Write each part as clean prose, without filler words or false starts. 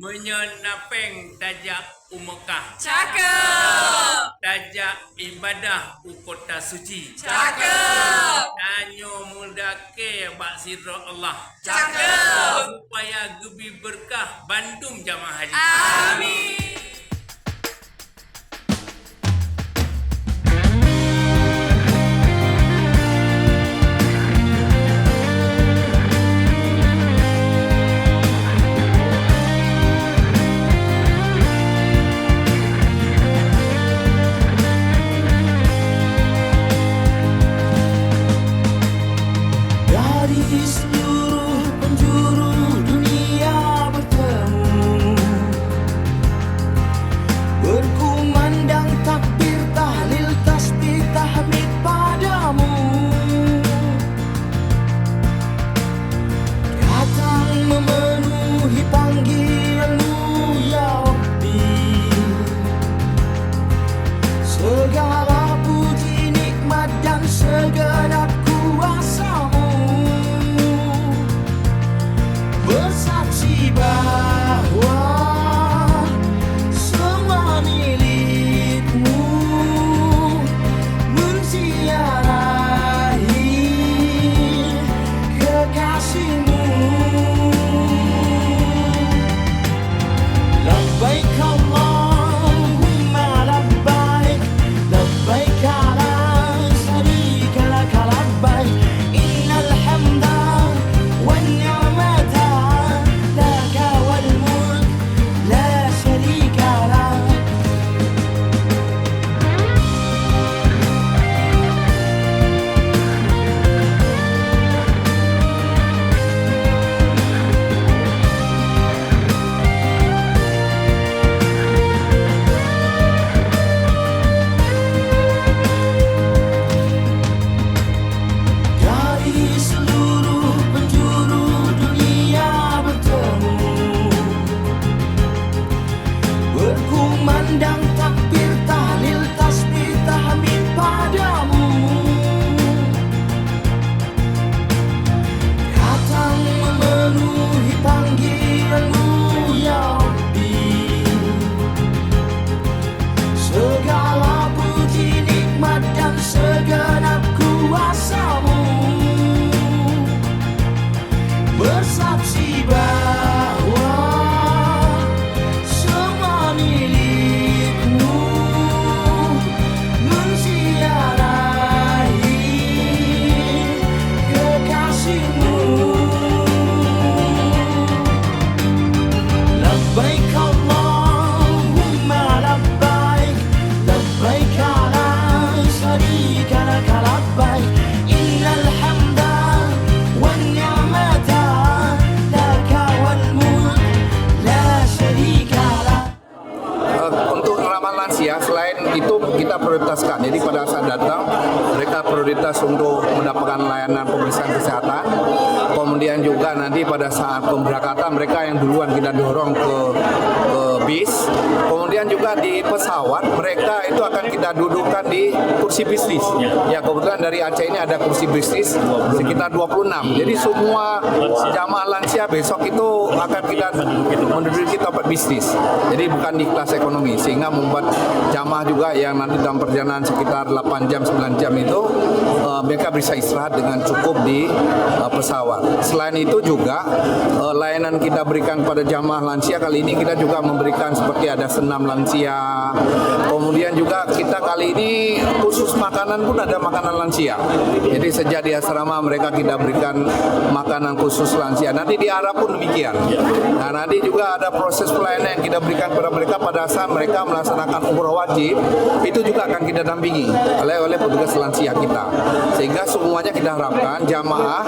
Menyenapeng tajak Mekah. Cakep. Tajak ibadah kota suci. Cakep. Tanyo mudake bak sirra Allah. Cakep. Supaya gebi berkah Bandung jamaah haji. Amin. Dari seluruh penjuru dunia bertemu, berkumandang takbir, tahlil, tasbih, tahmid padamu. Datang memenuhi panggilanmu ya Rabbi. Segala puji nikmat dan segenap kuasamu, bersaksi bahwa semua milikmu, menziarahi kekasihmu. Labbaik Allahumma labbaik, labbaik la syarika lak labbaik, innal hamda wan ni'mata laka wal mulk la syarika lak. Dari seluruh penjuru dunia bertemu, berkumandang takbir, tahlil, tasbih, tahmid padamu. Datang memenuhi panggilanmu ya Rabbi. Segala puji nikmat dan segenap kuasamu, bersaksi bahwa semua milikmu, menziarahi kekasihmu. Labbaik Allahumma labbaik, labbaik la syarika lak labbaik, innal hamda wan ni'mata laka wal mulk la syarika lak. Untuk ramah lansia, selain itu kita prioritaskan. Jadi pada saat datang, mereka prioritas untuk mendapatkan layanan pemeriksaan kesehatan. Kemudian juga nanti pada saat pemberangkatan mereka yang duluan kita dorong ke bis. Kemudian juga di pesawat mereka itu akan kita dudukkan di kursi bisnis. Ya kebetulan dari Aceh ini ada kursi bisnis sekitar 26. Jadi semua jamaah lansia besok itu akan kita menduduki tempat bisnis. Jadi bukan di kelas ekonomi, sehingga membuat jamaah juga yang nanti dalam perjalanan sekitar 8 jam 9 jam itu mereka bisa istirahat dengan cukup di pesawat. Selain itu juga layanan kita berikan pada jamaah lansia kali ini kita juga memberikan seperti ada senam lansia. Kemudian juga kita kali ini khusus makanan pun ada makanan lansia. Jadi sejak di asrama mereka kita berikan makanan khusus lansia. Nanti di Arab pun demikian. Nah nanti juga ada proses pelayanan yang kita berikan kepada mereka pada saat mereka melaksanakan umroh wajib. Itu juga akan kita dampingi oleh petugas lansia kita. Sehingga semuanya kita harapkan jamaah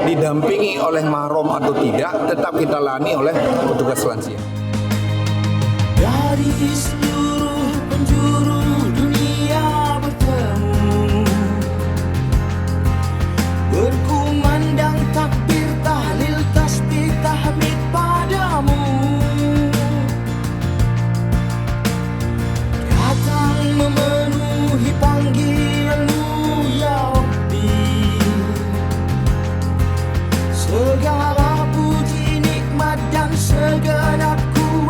didampingi oleh mahram atau tidak tetap kita layani oleh petugas lansia. Dari seluruh penjuru dunia bertemu, berkumandang takbir, tahlil, tasbih, tahmid padamu. Datang memenuhi panggilanmu ya Rabbi. Segala puji nikmat dan segenap kuasa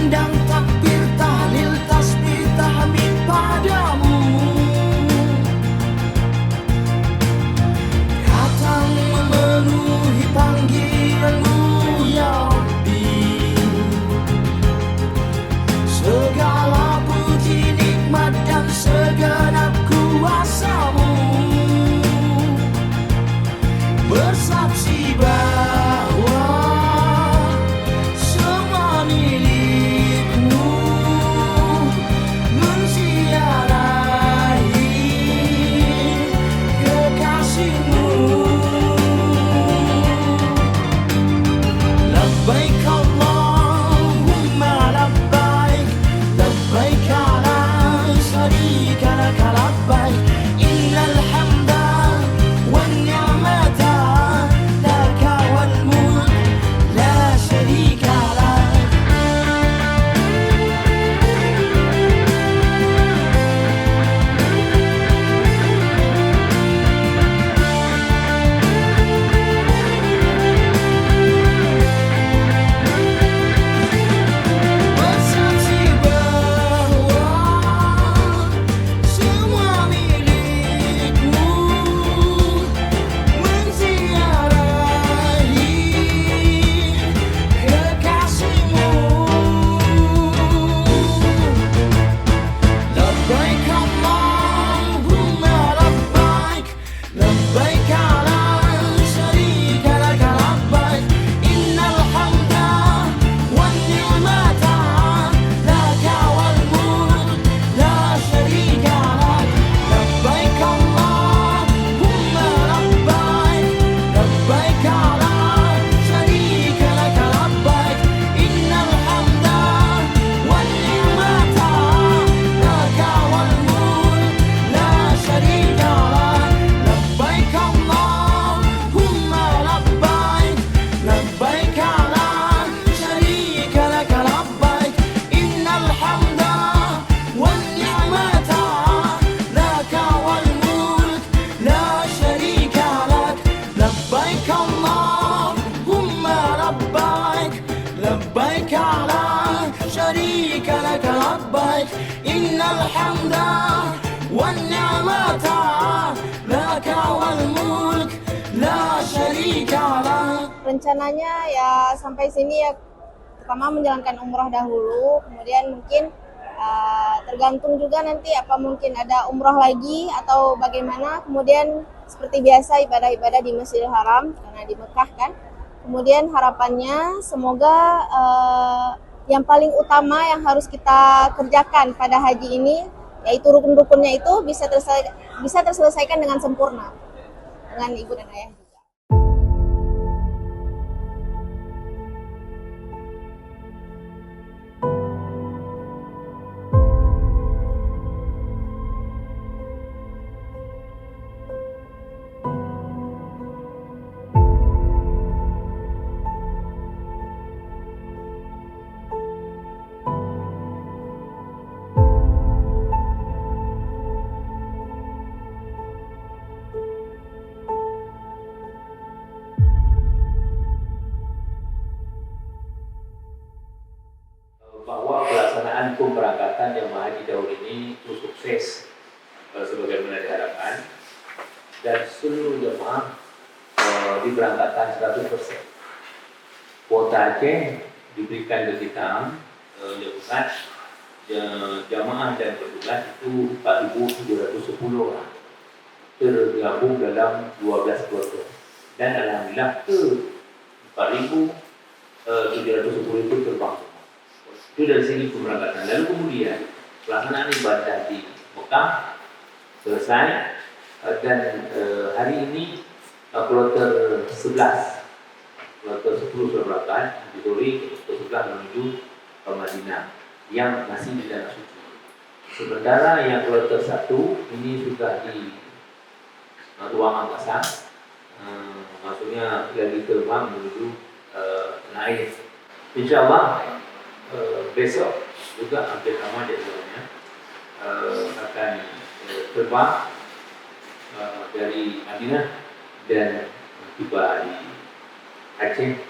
kumandang takbir, tahlil, tasbih, tahmid padamu. Datang memenuhi panggilanmu ya Rabbi. Segala puji nikmat dan segenap kuasamu bersaksi bahwa semua milikmu, menziarahi kekasihmu. Labbaik Allahumma labbaik, labbaik la syarika laka labbaik, innal hamda wan ni'mata laka wal mulk la syarika lak. Bersaksi bahwa semua milikmu, menziarahi kekasihmu. Labbaik Allahumma labbaik, labbaik la syarika laka labbaik, innal hamda wan ni'mata laka wal mulk la syarika lak. Labbaik Allahumma labbaik, labbaik la syarika laka labbaik, innal hamda wan ni'mata laka wal mulk la syarika lak. Labbaik Allahumma labbaik, labbaik la syarika laka labbaik, innal hamda wan ni'mata laka wal mulk la syarika lak. Labbaik Allahumma labbaik, labbaik la syarika laka labbaik, innal hamda wan ni'mata laka wal mulk la syarika lak. Rencananya ya sampai sini ya pertama menjalankan umroh dahulu, kemudian mungkin tergantung juga nanti apa mungkin ada umroh lagi atau bagaimana. Kemudian seperti biasa ibadah-ibadah di Masjidil Haram karena di Mekah kan. Kemudian harapannya semoga yang paling utama yang harus kita kerjakan pada haji ini yaitu rukun-rukunnya itu bisa terselesaikan dengan sempurna dengan ibu dan ayah juga. Bahwa pelaksanaan pemberangkatan jemaah haji tahun ini itu sukses sebagaimana diharapkan dan seluruh jemaah diberangkatkan 100%. Kuota Aceh diberikan ke kita petugas jamaah dan petugas itu 4.710 orang tergabung dalam 12 kloter dan alhamdulillah 4.710 itu terbang. Itu dari segi pemberangkatan. Lalu kemudian pelaksanaan ibadah di Mekah selesai dan hari ini kloter 11 kloter 10 sudah berangkat di Dori, kloter 11 menuju ke Madinah yang masih di tanah suci. Sementara yang kloter 1 ini sudah di ruang angkasa, maksudnya lagi terbang menuju naik. Insya Allah besok juga hampir sama jadwalnya akan terbang dari Madinah dan tiba di Aceh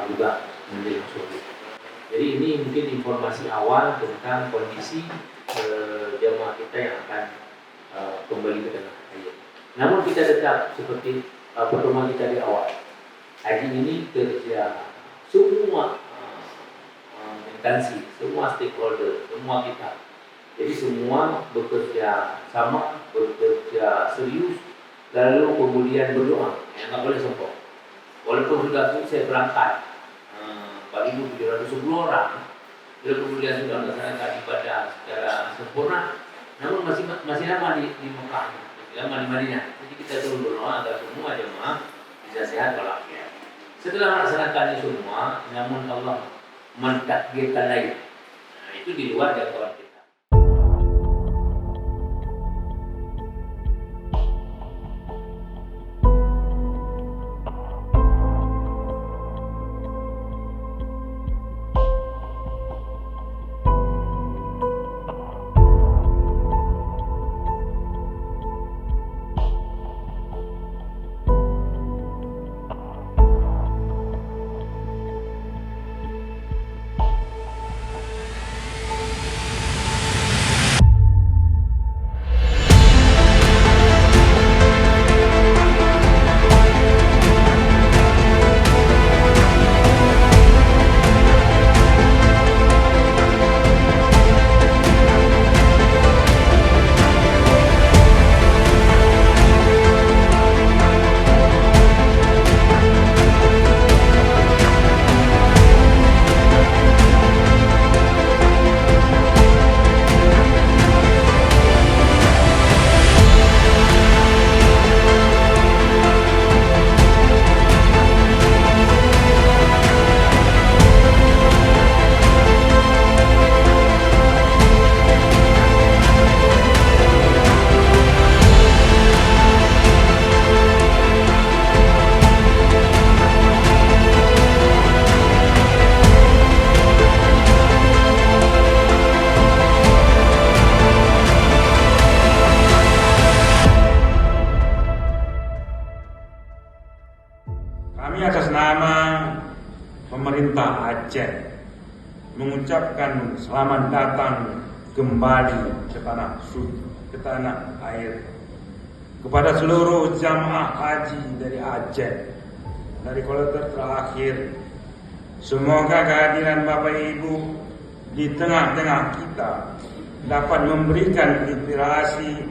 juga menjadi suatu. Jadi ini mungkin informasi awal tentang kondisi jemaah kita yang akan kembali ke tanah air. Namun kita tetap seperti pertemuan kita di awal. Haji ini kerja semua instansi, semua stakeholder, semua kita. Jadi semua bekerja sama, bekerja serius, lalu kemudian berdoa. Nggak boleh sombong. Walaupun sudah sukses berangkat 4.710 orang, lalu kemudian sudah melaksanakan ibadah secara sempurna, namun masih lama di Mekah, masih lama di Madinah. Jadi kita terus berdoa agar semua jemaah bisa sehat walafiat. Setelah melaksanakan ini semua, namun Allah mentakdirkan lain. Nah, itu di luar jangkauan kita. Kami atas nama pemerintah Aceh mengucapkan selamat datang kembali ke tanah suci, ke tanah air, kepada seluruh jamaah haji dari Aceh, dari kloter terakhir. Semoga kehadiran Bapak Ibu di tengah-tengah kita dapat memberikan inspirasi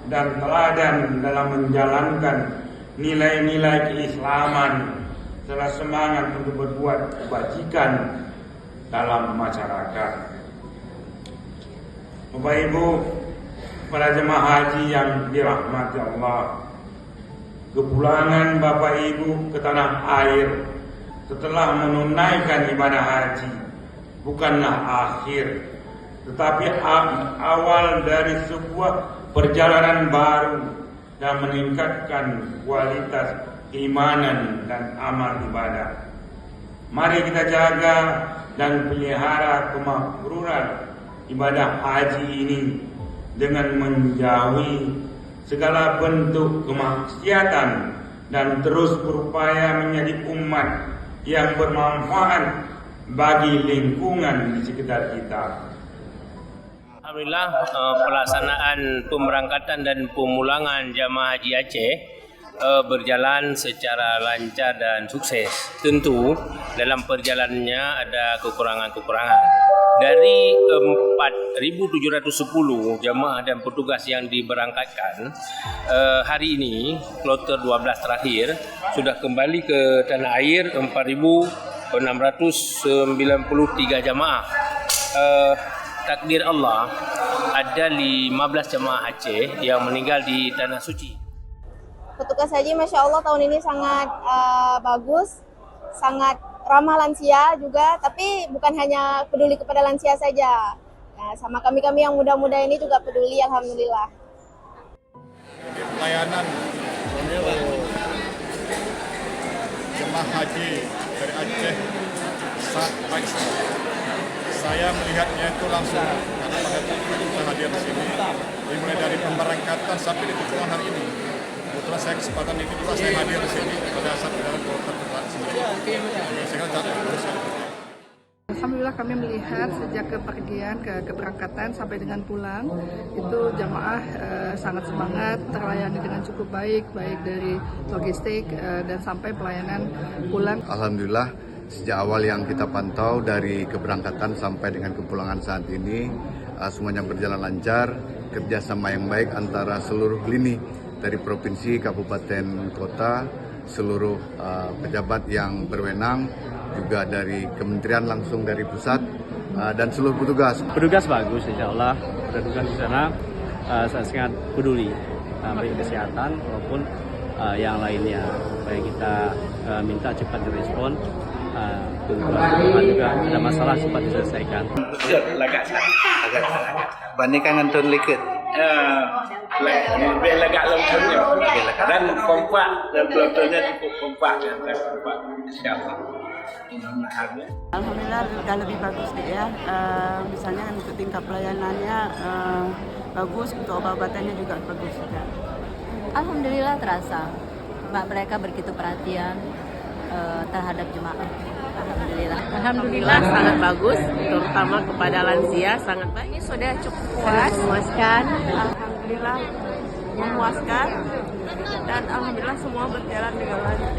dan teladan dalam menjalankan nilai-nilai keislaman serta semangat untuk berbuat kebajikan dalam masyarakat. Bapak Ibu, para jemaah haji yang dirahmati Allah, kepulangan Bapak Ibu ke tanah air setelah menunaikan ibadah haji bukanlah akhir, tetapi awal dari sebuah perjalanan baru dan meningkatkan kualitas keimanan dan amal ibadah. Mari kita jaga dan pelihara kemakruran ibadah haji ini dengan menjauhi segala bentuk kemaksiatan dan terus berupaya menjadi umat yang bermanfaat bagi lingkungan di sekitar kita. Alhamdulillah, pelaksanaan pemberangkatan dan pemulangan jamaah haji Aceh berjalan secara lancar dan sukses. Tentu dalam perjalanannya ada kekurangan-kekurangan. Dari 4.710 jamaah dan petugas yang diberangkatkan, hari ini kloter 12 terakhir sudah kembali ke tanah air 4.693 jamaah. Takdir Allah, ada 15 jamaah Aceh yang meninggal di tanah suci. Petugas haji Masya Allah tahun ini sangat bagus, sangat ramah lansia juga, tapi bukan hanya peduli kepada lansia saja. Nah, sama kami-kami yang muda-muda ini juga peduli, Alhamdulillah. Jadi pelayanan jemaah haji dari Aceh sangat baik. Saya melihatnya itu langsung karena pada saat kita hadir di sini, mulai dari pemberangkatan sampai di tujuan hari ini. Kebetulan saya kesempatan ini juga saya hadir di sini pada saat dalam kloter sendiri. Saya kira Alhamdulillah kami melihat sejak keberangkatan sampai dengan pulang itu jamaah sangat semangat, terlayani dengan cukup baik dari logistik dan sampai pelayanan pulang. Alhamdulillah sejak awal yang kita pantau dari keberangkatan sampai dengan kepulangan saat ini semuanya berjalan lancar, kerjasama yang baik antara seluruh lini dari provinsi, kabupaten, kota, seluruh pejabat yang berwenang, juga dari kementerian langsung dari pusat dan seluruh petugas. Petugas bagus, insya Allah. Petugas di sana sangat peduli baik kesehatan maupun yang lainnya. Supaya kita minta cepat direspon. Juga ada masalah cepat diselesaikan. Bandingkan dengan tahun lalu. Lebih lega lengkapnya dan kompak dan penontonnya cukup kompak insyaallah. Alhamdulillah sudah lebih bagus ya. Misalnya untuk tingkat pelayanannya bagus, untuk obat-obatannya juga bagus. Alhamdulillah terasa, mereka begitu perhatian terhadap jemaah. Alhamdulillah sangat bagus, terutama kepada lansia sangat baik. Ini sudah cukup puas, memuaskan. Alhamdulillah memuaskan dan alhamdulillah semua berjalan dengan lancar.